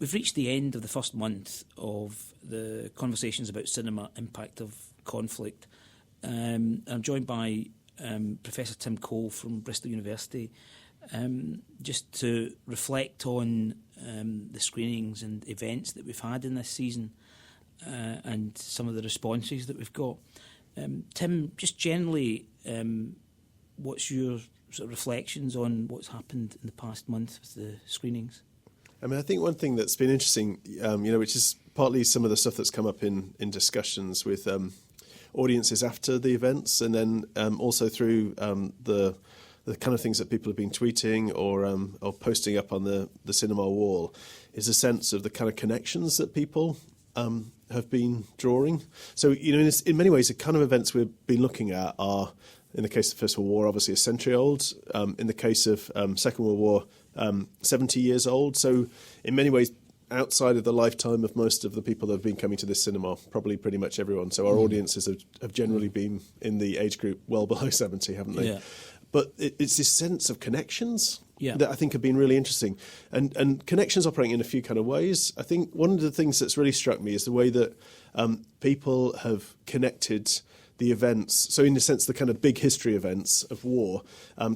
we've reached the end of the first month of the conversations about cinema, impact of conflict. I'm joined by Professor Tim Cole from Bristol University, just to reflect on the screenings and events that we've had in this season and some of the responses that we've got. Tim, just generally, what's your sort of reflections on what's happened in the past month with the screenings? I mean, I think one thing that's been interesting, which is partly some of the stuff that's come up in discussions with audiences after the events, and then also through the kind of things that people have been tweeting or posting up on the cinema wall, is a sense of the kind of connections that people have been drawing. So, in many ways, the kind of events we've been looking at are, in the case of the First World War, obviously a century old. In the case of Second World War, 70 years old. So in many ways, outside of the lifetime of most of the people that have been coming to this cinema, probably pretty much everyone. So our audiences have generally been in the age group well below 70, haven't they? Yeah. But it's this sense of connections that I think have been really interesting. And connections operating in a few kind of ways. I think one of the things that's really struck me is the way that people have connected the events, so in a sense the kind of big history events of war,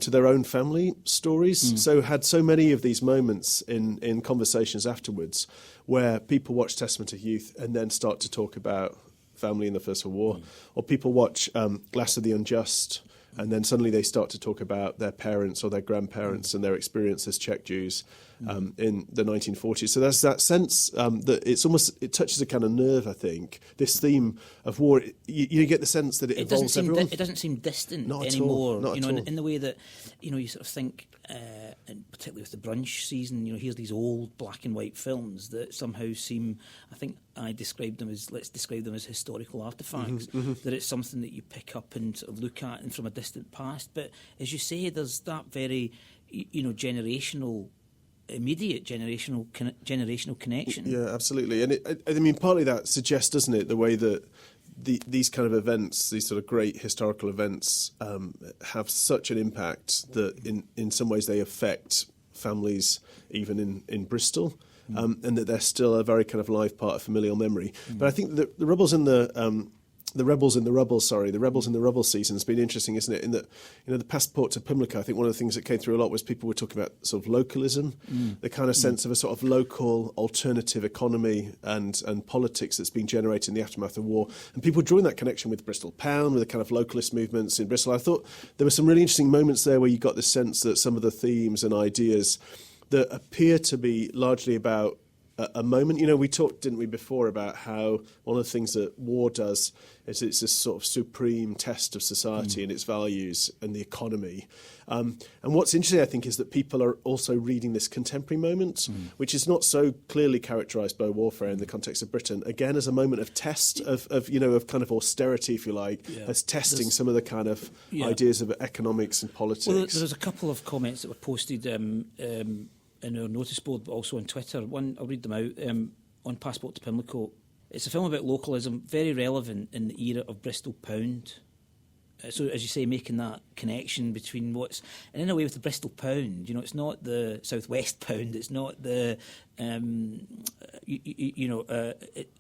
to their own family stories. So had so many of these moments in conversations afterwards where people watch Testament of Youth and then start to talk about family in the First World War, or people watch Last of the Unjust and then suddenly they start to talk about their parents or their grandparents and their experience as Czech Jews in the 1940s. So there's that sense that it touches a kind of nerve, I think. This theme of war, you get the sense that it involves everyone. It doesn't seem distant Not anymore. Not at all. In the way that you sort of think, and particularly with the brunch season, here's these old black and white films that somehow seem, I think I described them as, let's describe them as historical artefacts, that it's something that you pick up and sort of look at and from a distant past. But as you say, there's that very, immediate generational connection. Yeah, absolutely. And I mean, partly that suggests, doesn't it, the way that these kind of events, these sort of great historical events, have such an impact that in some ways they affect families even in Bristol, and that they're still a very kind of live part of familial memory. But I think that the Rebels in the Rubble season has been interesting, isn't it? In that, the passport to Pimlico, I think one of the things that came through a lot was people were talking about sort of localism, the kind of sense of a sort of local alternative economy and politics that's been generated in the aftermath of war. And people drawing that connection with Bristol Pound, with the kind of localist movements in Bristol. I thought there were some really interesting moments there where you got the sense that some of the themes and ideas that appear to be largely about a moment. We talked, didn't we, before about how one of the things that war does is it's this sort of supreme test of society and its values and the economy. And what's interesting, I think, is that people are also reading this contemporary moment, which is not so clearly characterised by warfare in the context of Britain, again as a moment of test, of kind of austerity, if you like, as testing some of the kind of ideas of economics and politics. Well, there's a couple of comments that were posted in our notice board, but also on Twitter. One, I'll read them out, on Passport to Pimlico. It's a film about localism, very relevant in the era of Bristol Pound. So, as you say, making that connection between what's... And in a way, with the Bristol Pound, it's not the South West Pound, it's not the,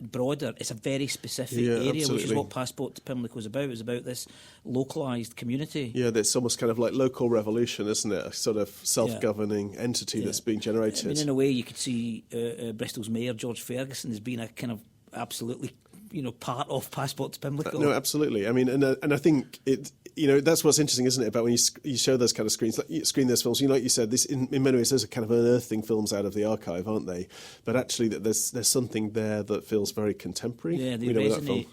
broader. It's a very specific area, absolutely. Which is what Passport to Pimlico is about. It's about this localised community. Yeah, that's almost kind of like local revolution, isn't it? A sort of self-governing entity that's being generated. I mean, in a way, you could see Bristol's mayor, George Ferguson, as being a kind of absolutely... part of Passport to Pimlico. No, absolutely. I mean, and I think it. That's what's interesting, isn't it? About when you show those kind of screens, like you screen those films. Like you said, this in many ways those are kind of unearthing films out of the archive, aren't they? But actually, that there's something there that feels very contemporary. Yeah, they resonate.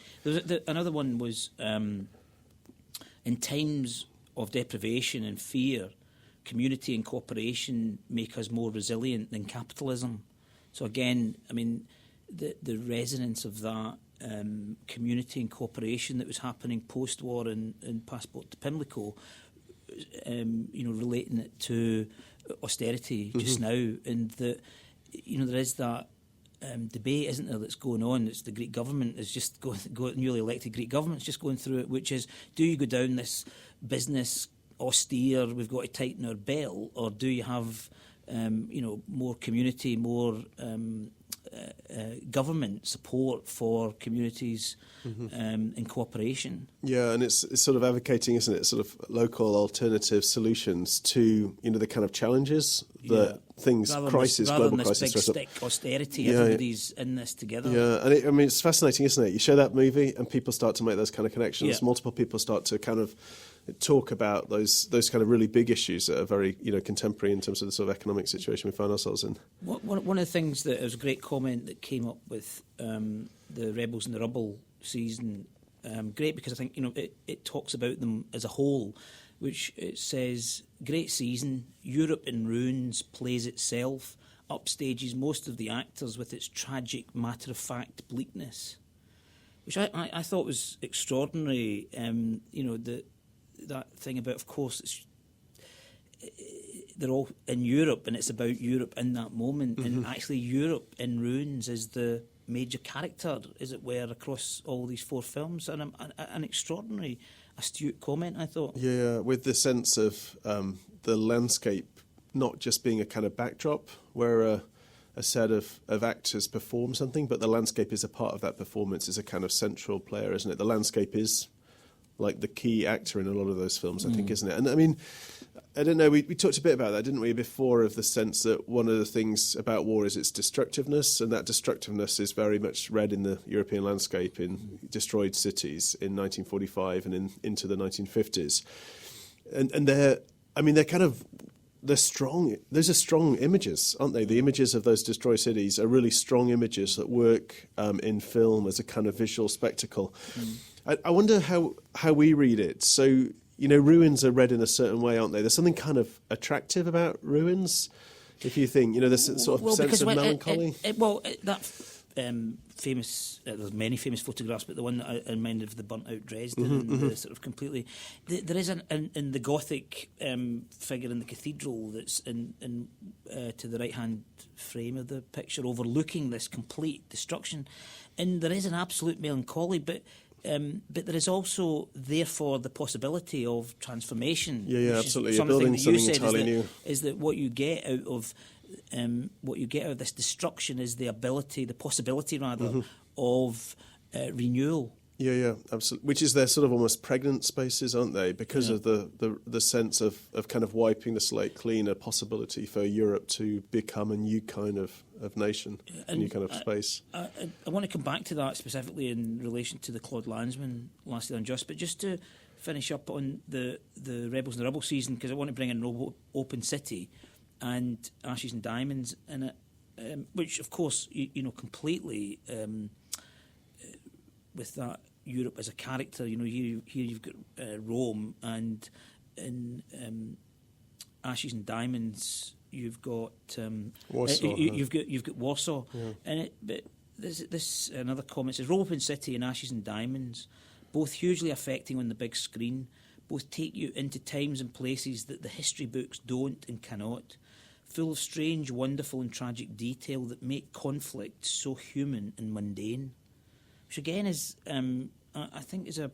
Another one was in times of deprivation and fear, community and cooperation make us more resilient than capitalism. So again, I mean, the resonance of that. Community and cooperation that was happening post-war in Passport to Pimlico, relating it to austerity just now, and that there is that debate, isn't there, that's going on. It's the Greek government is just newly elected Greek government's just going through it, which is, do you go down this business austere, we've got to tighten our belt, or do you have more community, more government support for communities in cooperation. Yeah, and it's sort of advocating, isn't it, sort of local alternative solutions to, the kind of challenges that global crisis. Rather than this big stick austerity, everybody's in this together. Yeah, and it's fascinating, isn't it? You show that movie and people start to make those kind of connections. Yeah. Multiple people start to kind of talk about those kind of really big issues that are very contemporary in terms of the sort of economic situation we find ourselves in. One of the things that was a great comment that came up with the Rebels and the Rubble season, great because I think it talks about them as a whole, which it says, great season, Europe in ruins plays itself, upstages most of the actors with its tragic matter-of-fact bleakness, which I thought was extraordinary. That thing about, of course, they're all in Europe and it's about Europe in that moment, and actually Europe in ruins is the major character, as it were, across all these 4 films, and an extraordinary astute comment, I thought. Yeah, with the sense of the landscape not just being a kind of backdrop where a set of actors perform something, but the landscape is a part of that performance, is a kind of central player, isn't it? The landscape is like the key actor in a lot of those films, I think, isn't it? And I mean, I don't know, we talked a bit about that, didn't we, before, of the sense that one of the things about war is its destructiveness, and that destructiveness is very much read in the European landscape in destroyed cities in 1945 and into the 1950s. And they're strong. Those are strong images, aren't they? The images of those destroyed cities are really strong images that work in film as a kind of visual spectacle. I wonder how we read it. So, ruins are read in a certain way, aren't they? There's something kind of attractive about ruins, if you think, this sort of sense of melancholy. Famous, there's many famous photographs, but the one that I reminded of the burnt-out Dresden, and the sort of completely... There is in the Gothic figure in the cathedral that's to the right-hand frame of the picture, overlooking this complete destruction, and there is an absolute melancholy, but there is also, therefore, the possibility of transformation. Yeah, absolutely. Something building that you something said entirely new. is that what you get out of this destruction is the possibility of renewal. Yeah, absolutely. Which is their sort of almost pregnant spaces, aren't they? Because of the sense of kind of wiping the slate clean, a possibility for Europe to become a new kind of nation, a new kind of space. I want to come back to that specifically in relation to the Claude Lanzmann, Lastly Unjust, but just to finish up on the Rebels and the Rubble season, because I want to bring in Open City and Ashes and Diamonds in it, which, of course, completely... with that Europe as a character, here you've got Rome, and in Ashes and Diamonds you've got Warsaw. You've got Warsaw, and but this another comment says Open City and Ashes and Diamonds, both hugely affecting on the big screen, both take you into times and places that the history books don't and cannot, full of strange, wonderful, and tragic detail that make conflict so human and mundane. Which again is, I think, is a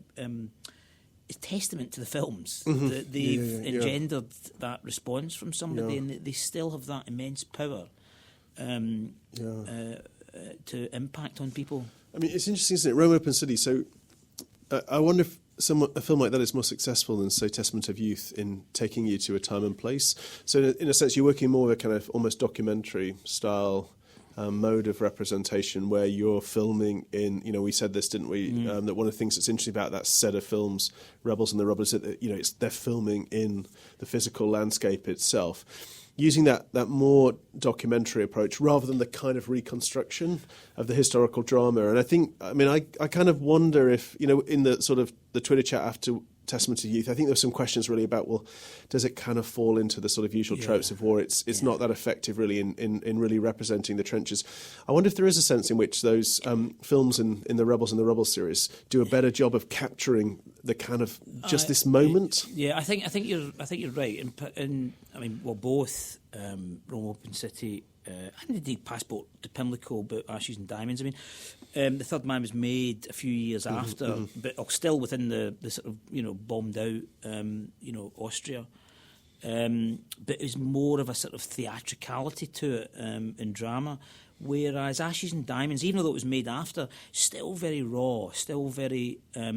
testament to the films that they've engendered that response from somebody, and they still have that immense power to impact on people. I mean, it's interesting, isn't it? Rome Open City. So, I wonder if a film like that is more successful than, say, Testament of Youth in taking you to a time and place. So, in a sense, you're working more with a kind of almost documentary style. Mode of representation where you're filming in, we said this, didn't we? That one of the things that's interesting about that set of films, Rebels and the Rubble, is that they're filming in the physical landscape itself, using that more documentary approach rather than the kind of reconstruction of the historical drama. And I kind of wonder if, in the sort of the Twitter chat after Testament of Youth, I think there were some questions really about, well, does it kind of fall into the sort of usual tropes of war? It's not that effective really in really representing the trenches. I wonder if there is a sense in which those films in the Rebels and the Rubble series do a better job of capturing the kind of just this moment. I think you're right. Both Rome Open City and indeed Passport to Pimlico, but Ashes and Diamonds. The Third Man was made a few years after, but still within the sort of bombed out Austria. But it was more of a sort of theatricality to it and drama, whereas Ashes and Diamonds, even though it was made after, still very raw, still very, a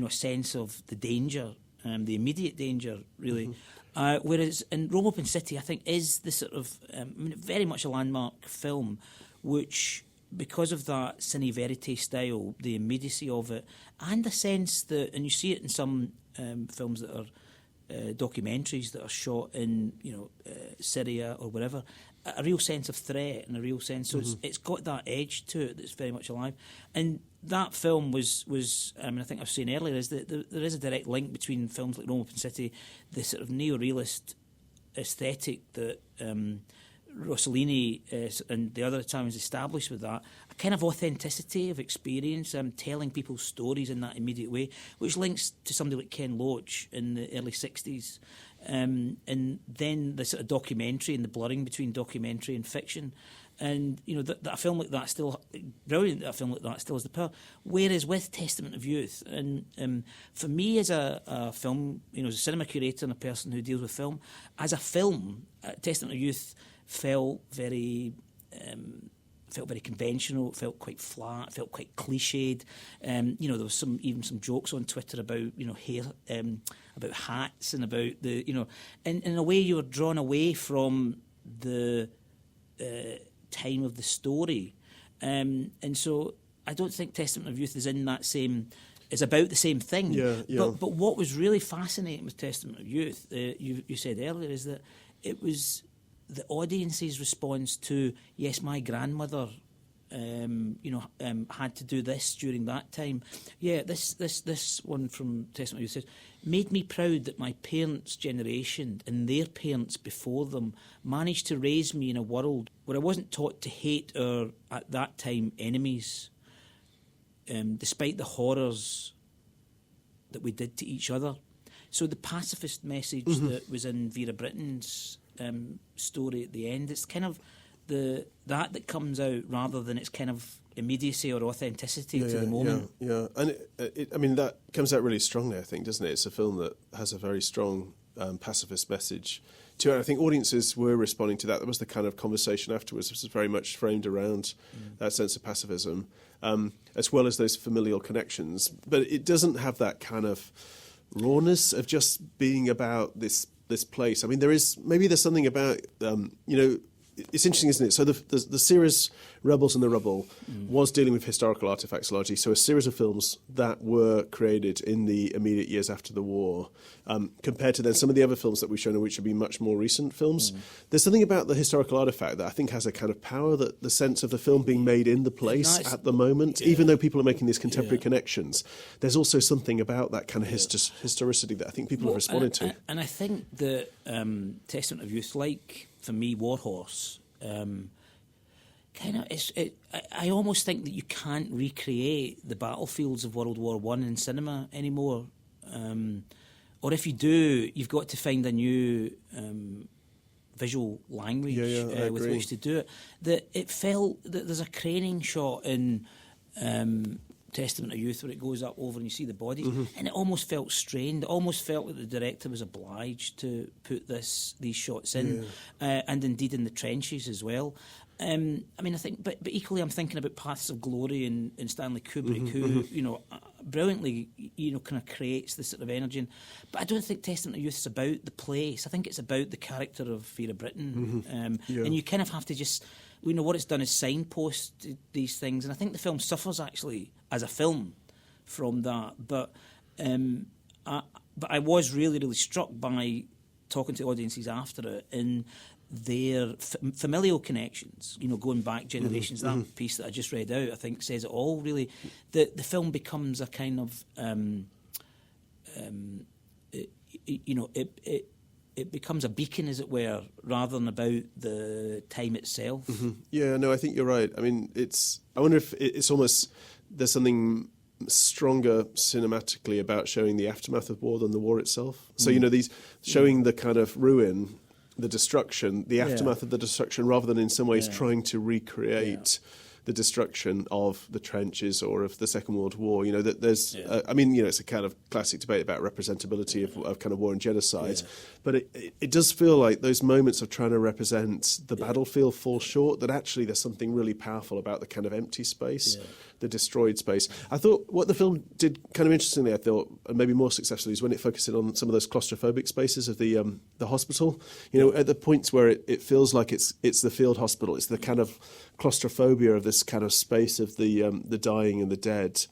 sense of the danger, the immediate danger, really. Whereas in Rome Open City, I think, is the sort of, very much a landmark film, which, because of that cine verite style, the immediacy of it, and the sense that, and you see it in some films that are documentaries that are shot in, Syria or wherever, a real sense of threat and a real sense. So it's got that edge to it that's very much alive. And that film was I think I was saying earlier, is that there is a direct link between films like Rome Open City, the sort of neorealist aesthetic that Rossellini and the other Italians established with that, a kind of authenticity of experience, telling people's stories in that immediate way, which links to somebody like Ken Loach in the early 60s. And then the sort of documentary and the blurring between documentary and fiction. And, that a film like that still, brilliant that a film like that still has the power. Whereas with Testament of Youth, and for me as a film, as a cinema curator and a person who deals with film, as a film, Testament of Youth felt very conventional, it felt quite flat, felt quite cliched. There was some jokes on Twitter about hair, about hats, and about the and in a way you were drawn away from the time of the story, and so I don't think Testament of Youth is in that same. It's about the same thing. Yeah. But what was really fascinating with Testament of Youth, you said earlier, is that it was the audience's response to, yes, my grandmother, had to do this during that time. Yeah, this one from Testament of Youth says, made me proud that my parents' generation and their parents before them managed to raise me in a world where I wasn't taught to hate our, at that time, enemies, despite the horrors that we did to each other. So the pacifist message that was in Vera Britton's story at the end, it's kind of that comes out rather than its kind of immediacy or authenticity to the moment. Yeah. And that comes out really strongly, I think, doesn't it? It's a film that has a very strong pacifist message to it. I think audiences were responding to that. There was the kind of conversation afterwards, which was very much framed around that sense of pacifism, as well as those familial connections. But it doesn't have that kind of rawness of just being about this place. I mean, there's something about it's interesting, isn't it? So the series Rebels in the Rubble was dealing with historical artifacts largely. So a series of films that were created in the immediate years after the war, compared to then some of the other films that we've shown, which have been much more recent films. There's something about the historical artifact that I think has a kind of power, that the sense of the film being made in the place at the moment, even though people are making these contemporary connections, there's also something about that kind of historicity that I think people have responded to. And I think the Testament of Youth, like, for me, Warhorse, I almost think that you can't recreate the battlefields of World War I in cinema anymore. Or if you do, you've got to find a new visual language with which to do it. That it felt that there's a craning shot in Testament of Youth where it goes up over and you see the bodies, and it almost felt strained. It almost felt that the director was obliged to put these shots in, and indeed in the trenches as well. I think, but equally, I'm thinking about Paths of Glory and Stanley Kubrick, who brilliantly, kind of creates this sort of energy. But I don't think Testament of Youth is about the place. I think it's about the character of Vera Britton, and you kind of have to just. What it's done is signpost these things, and I think the film suffers actually as a film from that. But I was really, really struck by talking to audiences after it in their familial connections. Going back generations. That piece that I just read out, I think, says it all. Really, the film becomes a kind of it becomes a beacon, as it were, rather than about the time itself. Yeah, no, I think you're right. I mean, I wonder if it's almost, there's something stronger cinematically about showing the aftermath of war than the war itself. So, these showing the kind of ruin, the destruction, the aftermath of the destruction, rather than in some ways trying to recreate the destruction of the trenches or of the Second World War. You know, that there's, I mean, you know, it's a kind of classic debate about representability of kind of war and genocide, but it does feel like those moments of trying to represent the battlefield fall short, that actually there's something really powerful about the kind of empty space, the destroyed space. I thought what the film did kind of interestingly, I thought, and maybe more successfully, is when it focused in on some of those claustrophobic spaces of the hospital. You know, at the points where it feels like it's the field hospital, it's the kind of claustrophobia of this kind of space of the dying and the dead.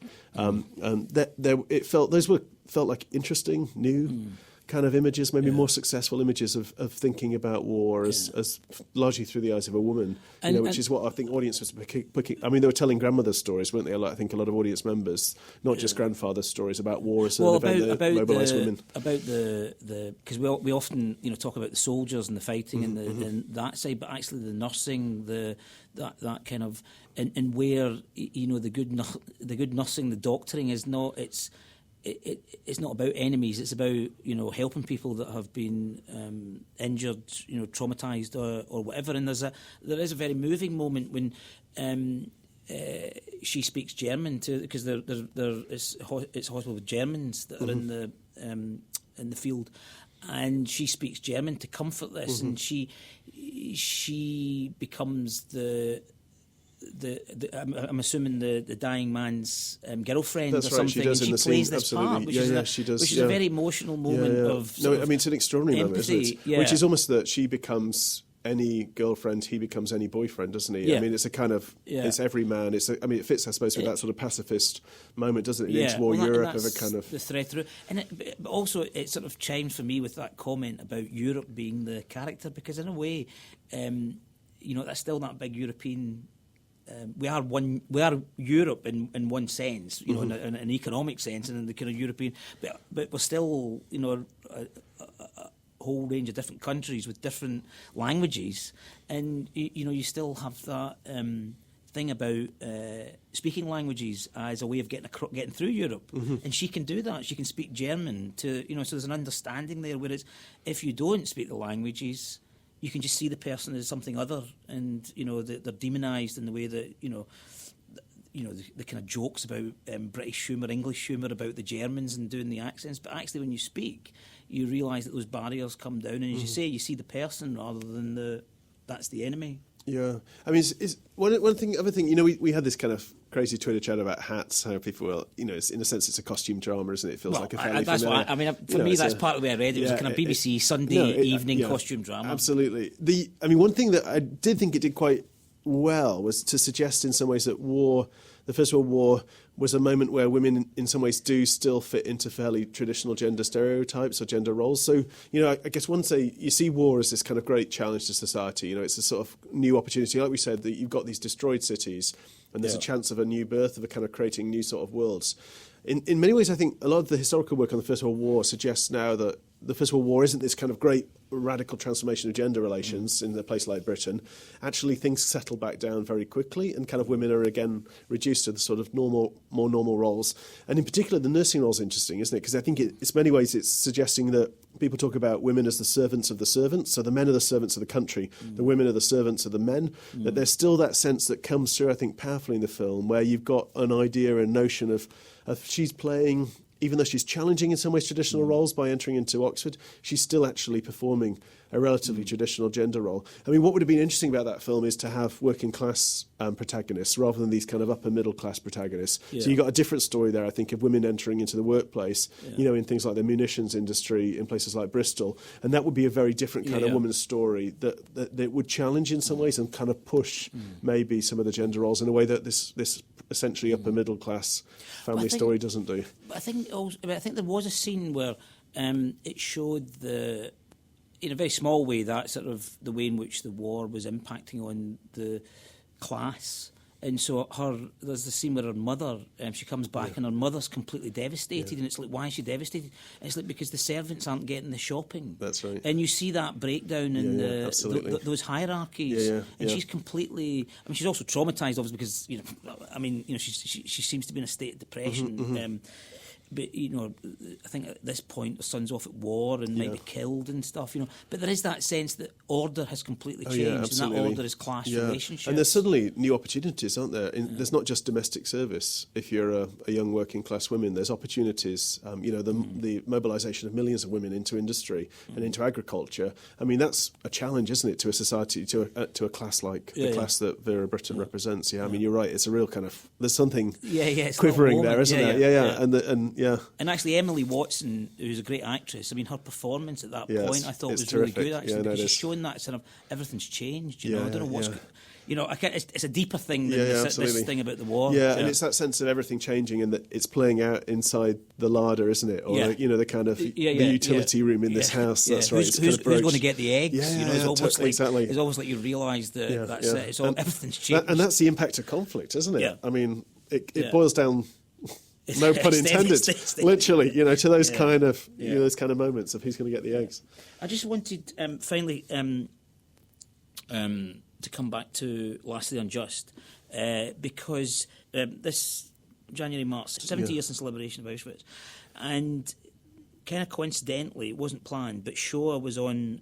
Felt like interesting, new kind of images, maybe more successful images of thinking about war as largely through the eyes of a woman, which is what I think audience was picking. I mean, they were telling grandmother's stories, weren't they? I think a lot of audience members, not just grandfather's stories about war as an event that mobilised women. About because we often talk about the soldiers and the fighting and that side, but actually the nursing, that kind of and where the good nursing, the doctoring is not. It's not about enemies. It's about helping people that have been injured, traumatised or whatever. And there is a very moving moment when she speaks German because it's a hospital with Germans that are in the field, and she speaks German to comfort this, and she becomes I'm assuming the dying man's girlfriend. That's or something, she does and in she the plays scene. this part, which is a very emotional moment of. No, I mean it's an extraordinary empathy, moment, isn't it? Which is almost that she becomes any girlfriend, he becomes any boyfriend, doesn't he? Yeah. I mean, it's a kind of it's every man. It fits, I suppose, with that sort of pacifist moment, doesn't it? In interwar Europe of a kind of the thread through, but also it sort of chimes for me with that comment about Europe being the character, because in a way, that's still that big European. We are Europe in one sense, in an economic sense, and in the kind of European, but we're still, a whole range of different countries with different languages, and you still have that thing about speaking languages as a way of getting through Europe, and she can do that. She can speak German so there's an understanding there. Whereas if you don't speak the languages, you can just see the person as something other, and they're demonised in the way that the kind of jokes about British humour, English humour about the Germans and doing the accents. But actually, when you speak, you realise that those barriers come down, and as you say, you see the person rather than that's the enemy. Yeah, I mean, is one thing. Other thing, we had this kind of crazy Twitter chat about hats. How people will, it's in a sense, it's a costume drama, isn't it? It feels like a fairly that's familiar. For me, that's part of the way I read it. It was a kind of BBC Sunday evening costume drama. Absolutely. One thing that I did think it did quite well was to suggest in some ways that the First World War was a moment where women in some ways do still fit into fairly traditional gender stereotypes or gender roles. So, I guess one say you see war as this kind of great challenge to society. It's a sort of new opportunity. Like we said, that you've got these destroyed cities and there's a chance of a new birth, of a kind of creating new sort of worlds. In many ways, I think a lot of the historical work on the First World War suggests now that the First World War isn't this kind of great radical transformation of gender relations in a place like Britain. Actually, things settle back down very quickly, and kind of women are again reduced to the sort of more normal roles. And in particular, the nursing role is interesting, isn't it? Because I think it's many ways it's suggesting that people talk about women as the servants of the servants. So the men are the servants of the country, the women are the servants of the men. That there's still that sense that comes through, I think, powerfully in the film, where you've got an idea, a notion of she's playing. Even though she's challenging in some ways traditional roles by entering into Oxford, she's still actually performing a relatively traditional gender role. I mean, what would have been interesting about that film is to have working class protagonists rather than these kind of upper middle class protagonists. Yeah. So you got a different story there, I think, of women entering into the workplace, in things like the munitions industry in places like Bristol. And that would be a very different kind of woman's story that would challenge in some ways and kind of push maybe some of the gender roles in a way that this essentially upper middle class family story doesn't do. I think there was a scene where it showed in a very small way, that sort of the way in which the war was impacting on the class. And so there's the scene where her mother, she comes back and her mother's completely devastated, and it's like, why is she devastated? And it's like, because the servants aren't getting the shopping. That's right. And you see that breakdown in those hierarchies. And she's completely, she's also traumatised, obviously, because, she seems to be in a state of depression. but I think at this point the son's off at war and might be killed and stuff. But there is that sense that order has completely changed, and that order is class relationships. And there's suddenly new opportunities, aren't there? There's not just domestic service. If you're a young working class woman, there's opportunities. The mobilisation of millions of women into industry and into agriculture. I mean, that's a challenge, isn't it, to a society, to a class like the class that Vera Brittain represents. I mean, you're right. It's a real kind of, there's something quivering there, isn't there? Yeah. And actually, Emily Watson, who's a great actress, I mean, her performance at that point I thought was terrific. Really good, actually, because she's shown that sort of everything's changed. I don't know what's. It's a deeper thing than this thing about the war. Yeah, and it's that sense of everything changing and that it's playing out inside the larder, isn't it? Or the kind of the utility room in this house. That's right. Who's going to get the eggs? It's almost like you realise that that's it. It's all everything's changed. And that's the impact of conflict, isn't it? Yeah. I mean, it boils down. No pun intended. Literally, to those kind of those kind of moments of who's going to get the eggs. I just wanted finally to come back to lastly Unjust, because this January marks 70 years since the liberation of Auschwitz, and kind of coincidentally, it wasn't planned, but Shoah was on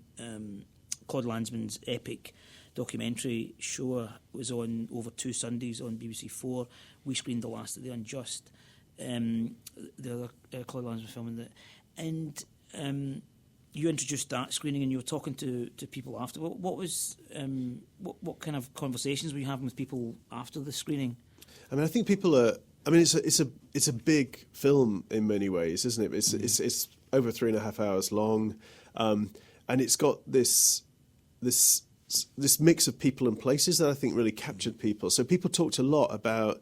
Claude Lanzmann's epic documentary. Shoah was on over 2 Sundays on BBC4. We screened the last of the Unjust, the other Claude Lanzmann film in that, and you introduced that screening, and you were talking to people after. What was what kind of conversations were you having with people after the screening? I mean, I think people are. I mean, it's a big film in many ways, isn't it? It's over 3.5 hours long, and it's got this mix of people and places that I think really captured people. So people talked a lot about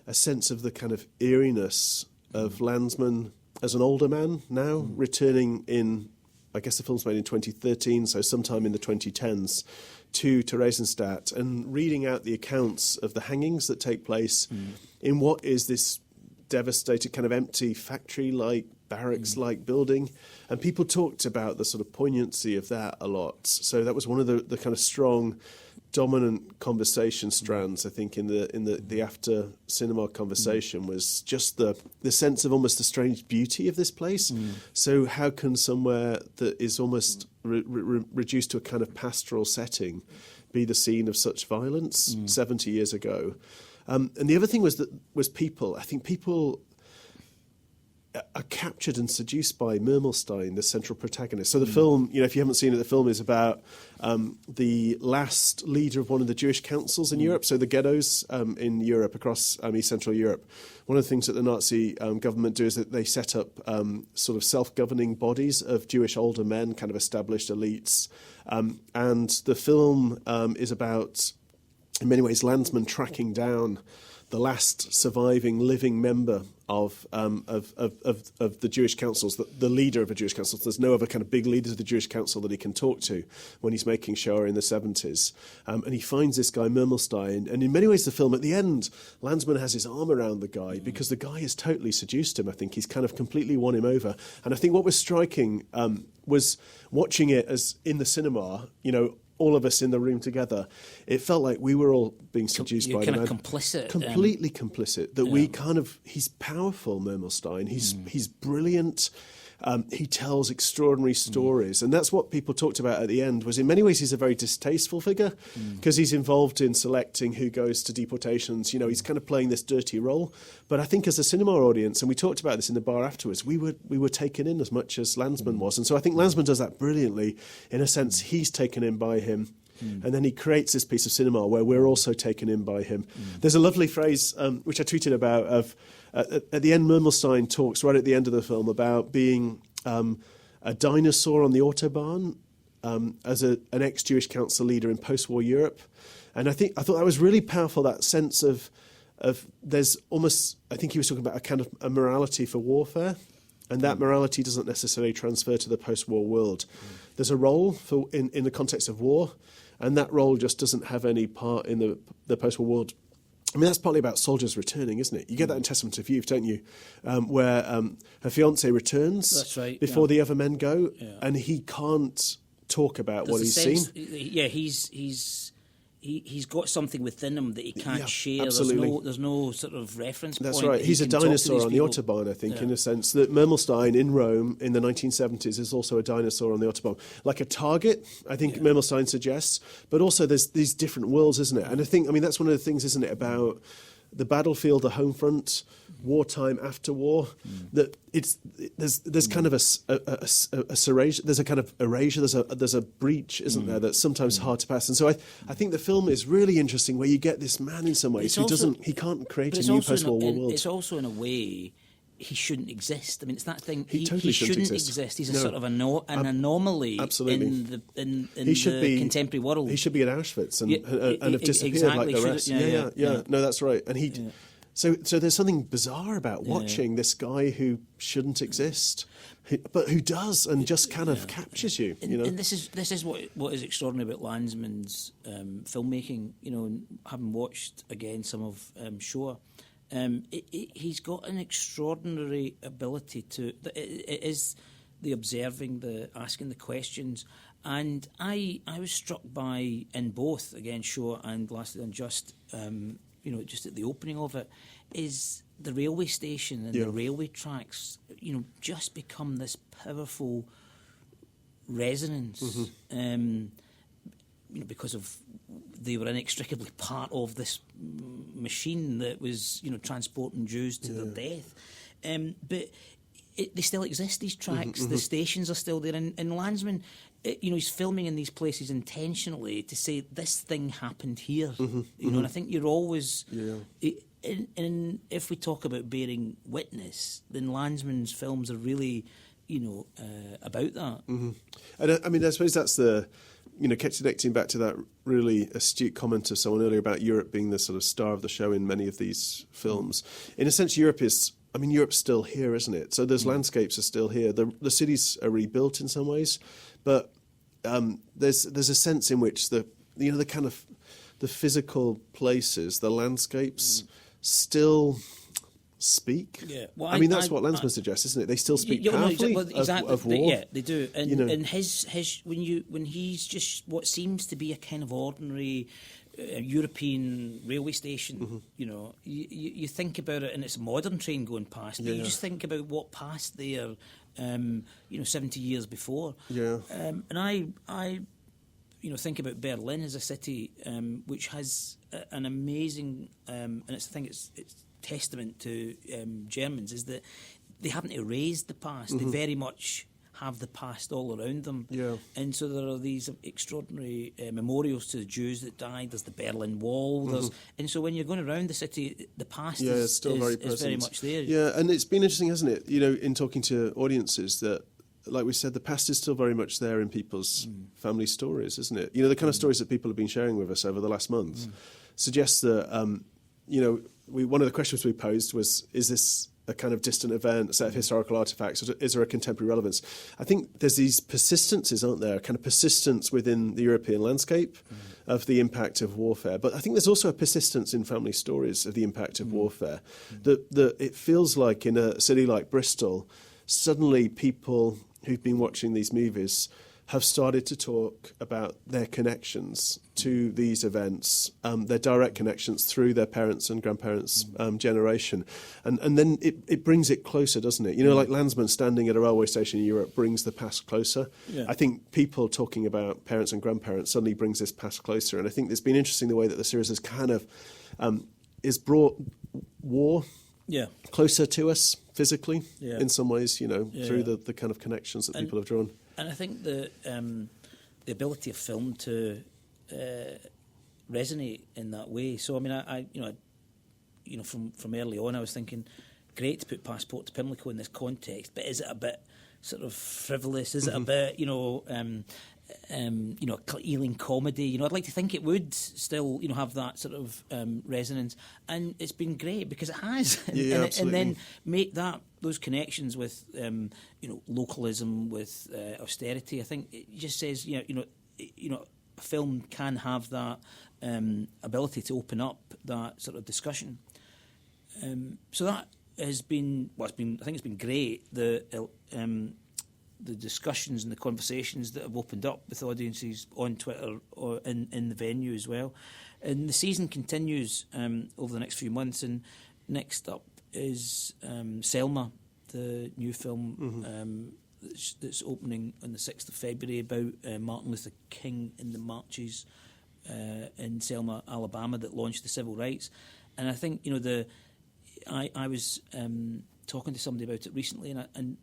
a sense of the kind of eeriness of Lanzmann as an older man now, returning in, I guess the film's made in 2013, so sometime in the 2010s, to Theresienstadt and reading out the accounts of the hangings that take place in what is this devastated, kind of empty factory-like, barracks-like building. And people talked about the sort of poignancy of that a lot. So that was one of the kind of strong, dominant conversation strands, I think, in the after cinema conversation was just the sense of almost the strange beauty of this place. So how can somewhere that is almost reduced to a kind of pastoral setting be the scene of such violence 70 years ago? And the other thing was people. I think people are captured and seduced by Mermelstein, the central protagonist. So the film, if you haven't seen it, the film is about the last leader of one of the Jewish councils in Europe, so the ghettos in Europe, across East Central Europe. One of the things that the Nazi government do is that they set up sort of self-governing bodies of Jewish older men, kind of established elites. And the film is about, in many ways, Lanzmann tracking down the last surviving living member of the Jewish councils, the leader of a Jewish council. There's no other kind of big leaders of the Jewish council that he can talk to when he's making Shoah in the 70s. And he finds this guy Mermelstein. And in many ways, the film, at the end, Lanzmann has his arm around the guy because the guy has totally seduced him. I think he's kind of completely won him over. And I think what was striking was watching it as in the cinema, all of us in the room together, it felt like we were all being seduced by the man. Complicit. Completely complicit. That we kind of, he's powerful, Mermelstein. He's brilliant. He tells extraordinary stories. And that's what people talked about at the end, was in many ways he's a very distasteful figure because he's involved in selecting who goes to deportations. He's kind of playing this dirty role. But I think as a cinema audience, and we talked about this in the bar afterwards, we were taken in as much as Lanzmann was. And so I think Lanzmann does that brilliantly. In a sense, he's taken in by him. And then he creates this piece of cinema where we're also taken in by him. There's a lovely phrase, which I tweeted about, of at the end, Mermelstein talks right at the end of the film about being a dinosaur on the Autobahn as an ex-Jewish council leader in post-war Europe. And I thought that was really powerful, that sense of there's almost, I think he was talking about a kind of a morality for warfare, and that morality doesn't necessarily transfer to the post-war world. There's a role for in the context of war, and that role just doesn't have any part in the post-war world. I mean, that's partly about soldiers returning, isn't it? You get that in Testament of Youth, don't you? Where her fiancé returns before the other men go, and he can't talk about what he's seen. Yeah, he's he's got something within him that he can't share. Absolutely. There's no sort of reference That's point. Right. He's a dinosaur on the people. Autobahn, I think, in a sense that Mermelstein in Rome in the 1970s is also a dinosaur on the Autobahn. Like a target, I think Mermelstein suggests, but also there's these different worlds, isn't it? And I mean, that's one of the things, isn't it, about the battlefield, the home front, wartime after war, that there's kind of a serration, there's a kind of erasure, there's a breach, isn't there, that's sometimes hard to pass. And so I think the film is really interesting, where you get this man in some ways he can't create a new post-war world. It's also in a way he shouldn't exist. I mean, it's that thing. He totally shouldn't exist. He's a sort of an anomaly absolutely. in the contemporary world. He should be at Auschwitz and have disappeared like the rest. Yeah. No, that's right. And So there's something bizarre about watching this guy who shouldn't exist, but who does, and just kind of captures you. And this is what is extraordinary about Lanzmann's filmmaking. And having watched again some of Shoah. He's got an extraordinary ability to. It is the observing, the asking the questions, and I was struck by, in both again Shoah and lastly Unjust, just at the opening of it, is the railway station and the railway tracks. Just become this powerful resonance. Because of they were inextricably part of this machine that was, transporting Jews to their death. But they still exist, these tracks. The stations are still there. And Lanzmann, he's filming in these places intentionally to say, this thing happened here. And I think you're always... And if we talk about bearing witness, then Lanzmann's films are really, about that. And I mean, I suppose that's the... connecting back to that really astute comment of someone earlier about Europe being the sort of star of the show in many of these films. In a sense, Europe's still here, isn't it? So those landscapes are still here. The cities are rebuilt in some ways, but there's a sense in which the kind of the physical places, the landscapes, still speak. Yeah, well, I mean that's what Lanzmann suggests, isn't it? They still speak powerfully of war. They do. And his when he's just what seems to be a kind of ordinary European railway station, you think about it, and it's a modern train going past. But you just think about what passed there, 70 years before. Yeah. And I think about Berlin as a city which has an amazing, and it's testament to Germans, is that they haven't erased the past. They very much have the past all around them. Yeah. And so there are these extraordinary memorials to the Jews that died. There's the Berlin Wall. And so when you're going around the city, the past is still very much there. Yeah, and it's been interesting, hasn't it, in talking to audiences that, like we said, the past is still very much there in people's family stories, isn't it? The kind of stories that people have been sharing with us over the last month suggests that, one of the questions we posed was, is this a kind of distant event, a set of historical artefacts, or is there a contemporary relevance? I think there's these persistences, aren't there? Kind of persistence within the European landscape of the impact of warfare. But I think there's also a persistence in family stories of the impact of warfare. That it feels like in a city like Bristol, suddenly people who've been watching these movies have started to talk about their connections to these events, their direct connections through their parents' and grandparents' generation. And then it brings it closer, doesn't it? Like Lanzmann standing at a railway station in Europe brings the past closer. Yeah. I think people talking about parents and grandparents suddenly brings this past closer. And I think it's been interesting the way that the series has kind of is brought war closer to us physically in some ways, through the kind of connections that people have drawn. And I think the ability of film to resonate in that way. So I mean, I from early on, I was thinking, great to put Passport to Pimlico in this context, but is it a bit sort of frivolous? Is it a bit, Ealing comedy? I'd like to think it would still, have that sort of resonance, and it's been great because it has, and then make those connections with localism, with austerity. I think it just says a film can have that ability to open up that sort of discussion. So that has been I think it's been great. the discussions and the conversations that have opened up with audiences on Twitter or in the venue as well. And the season continues over the next few months. And next up is Selma, the new film that's opening on the 6th of February about Martin Luther King and the marches in Selma, Alabama, that launched the civil rights. And I think, you know, I was talking to somebody about it recently, and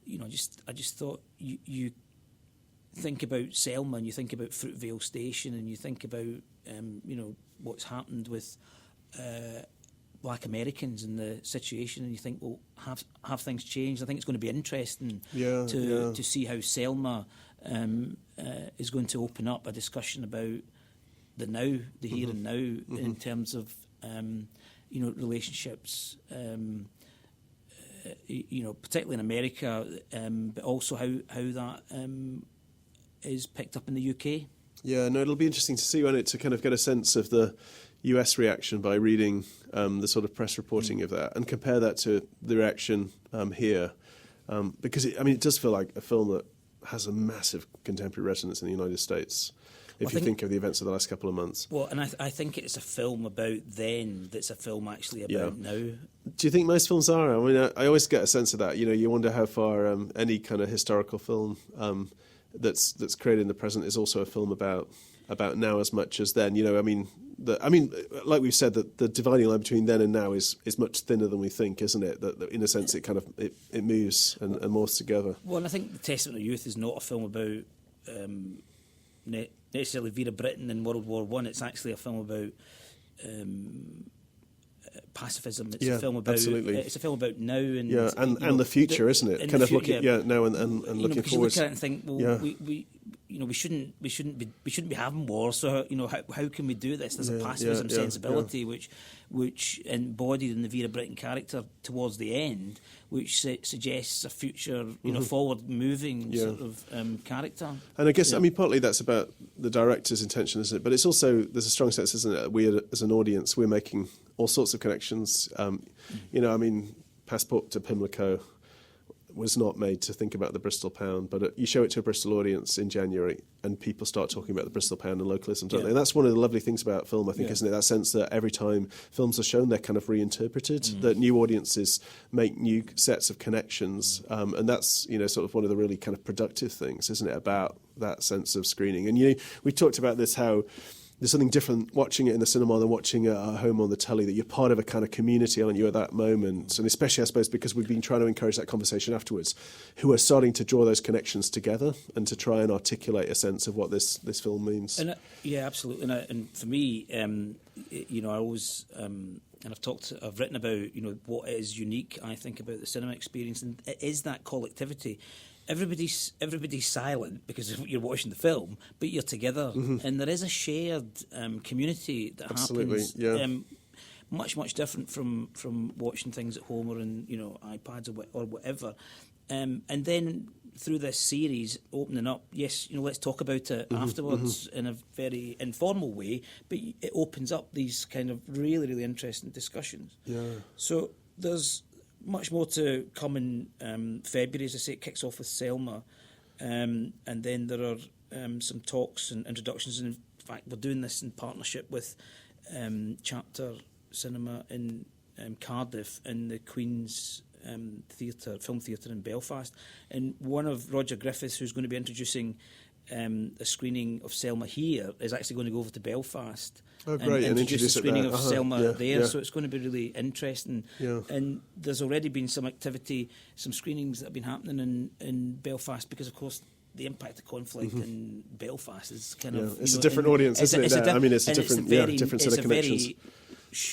you know, I just thought you think about Selma and you think about Fruitvale Station and you think about you know, what's happened with Black Americans and the situation, and you think, well, have things changed? I think it's going to be interesting to see how Selma is going to open up a discussion about the now, the here and now, in terms of you know, relationships, you know, particularly in America, but also how that is picked up in the UK. Yeah, no, it'll be interesting to see, won't it, to kind of get a sense of the US reaction by reading the sort of press reporting of that and compare that to the reaction here. Because, it does feel like a film that has a massive contemporary resonance in the United States, if you think of the events of the last couple of months. Well, and I think it's a film about then that's a film actually about now. Do you think most films are? I mean, I always get a sense of that. You know, you wonder how far any kind of historical film that's created in the present is also a film about now as much as then. You know, like we've said, that the dividing line between then and now is much thinner than we think, isn't it? That in a sense, it kind of it moves and morphs together. Well, and I think The Testament of Youth is not a film about necessarily Vera Britain in World War One. It's actually a film about pacifism. It's a film about it's a film about now and and the future, isn't it? Kind of looking now and looking forward. You look at it and think, well, we shouldn't be having war. So you know, how can we do this? There's a pacifism sensibility which embodied in the Vera Britain character towards the end, which suggests a future, you know, forward-moving sort of character. And I guess, partly that's about the director's intention, isn't it? But it's also, there's a strong sense, isn't it, that we as an audience, we're making all sorts of connections. You know, Passport to Pimlico was not made to think about the Bristol pound, but you show it to a Bristol audience in January and people start talking about the Bristol pound and localism, don't they? And that's one of the lovely things about film, I think, isn't it? That sense that every time films are shown, they're kind of reinterpreted, that new audiences make new sets of connections, and that's, you know, sort of one of the really kind of productive things, isn't it, about that sense of screening. And, you know, we talked about this, how there's something different watching it in the cinema than watching it at home on the telly, that you're part of a kind of community, aren't you, at that moment? And especially, I suppose, because we've been trying to encourage that conversation afterwards, who are starting to draw those connections together and to try and articulate a sense of what this film means. And absolutely. And for me, you know, I always... and I've written about, you know, what is unique, I think, about the cinema experience, and it is that collectivity. Everybody's silent because you're watching the film, but you're together, and there is a shared community that happens. Much different from watching things at home or in, you know, iPads or whatever. And then through this series opening up, yes, you know, let's talk about it afterwards in a very informal way, but it opens up these kind of really, really interesting discussions. So there's much more to come in February. As I say, it kicks off with Selma, and then there are some talks and introductions. And in fact, we're doing this in partnership with Chapter Cinema in Cardiff and the Queen's Film Theatre in Belfast. And one of Roger Griffiths, who's going to be introducing a screening of Selma here, is actually going to go over to Belfast and introduce a screening of Selma there. So it's going to be really interesting. And there's already been some activity, some screenings that have been happening in Belfast, because, of course, the impact of conflict in Belfast is kind of... It's a different audience, isn't it? It's a different set of connections.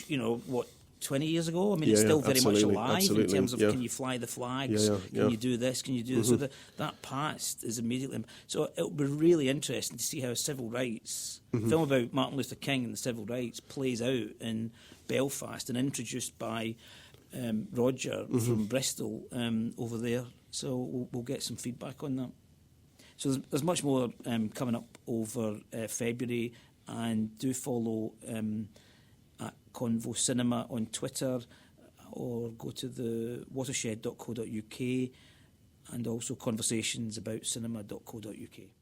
You know, what, 20 years ago? It's still very much alive in terms of can you fly the flags, can you do this, can you do this? So that past is immediately... So it'll be really interesting to see how civil rights, a film about Martin Luther King and the civil rights, plays out in Belfast and introduced by Roger from Bristol over there. So we'll get some feedback on that. So there's much more coming up over February, and do follow at Convo Cinema on Twitter, or go to the watershed.co.uk and also conversationsaboutcinema.co.uk.